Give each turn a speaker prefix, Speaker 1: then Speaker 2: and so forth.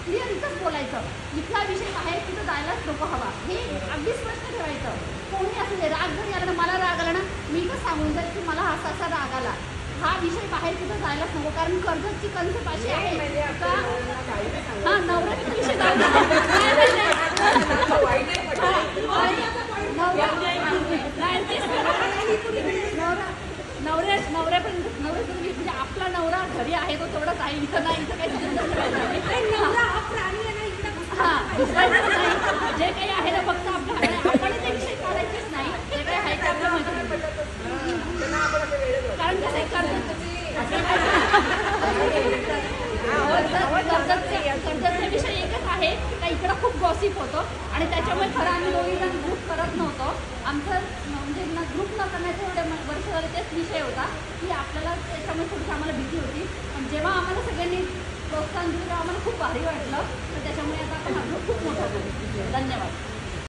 Speaker 1: Clear इथंच बोलायचं, इथला विषय बाहेर कुठं जायलाच नको हवा, हे अगदी स्पष्ट ठेवायचं. कोणी असू दे, राग जरी आला ना, मला राग आला ना, मी इथं सांगून जाईल की मला असा असा राग आला, हा विषय बाहेर कुठं जायलाच नको. कारण कर्जतची कन्सेप्ट अशी आहे का हां नवऱ्याचा विषय नवऱ्यापर्यंत म्हणजे आपला नवरा घरी आहे तो तेवढाच आहे, इथं नाही, इथं काही हां जे काही आहे ना फक्त आपल्या आपण ते विषय काढायचेच नाही, जे काही आहे ते आपल्या कारण कर्जतचा विषय एकच आहे का इकडं खूप गॉसिप होतं आणि त्याच्यामुळे खरं आम्ही दोघी जण ग्रुप करत नव्हतो. आमचं म्हणजे ग्रुप न करण्याचे एवढे वर्ष झाले तेच विषय होता की आपल्याला त्याच्यामुळे थोडीशी आम्हाला भीती होती. पण जेव्हा आम्हाला सगळ्यांनी प्रोत्साहन दिलं तेव्हा आम्हाला खूप भारी वाटलं. तर त्याच्यामुळे आता आपण हा ग्रुप खूप मोठा होतो. धन्यवाद.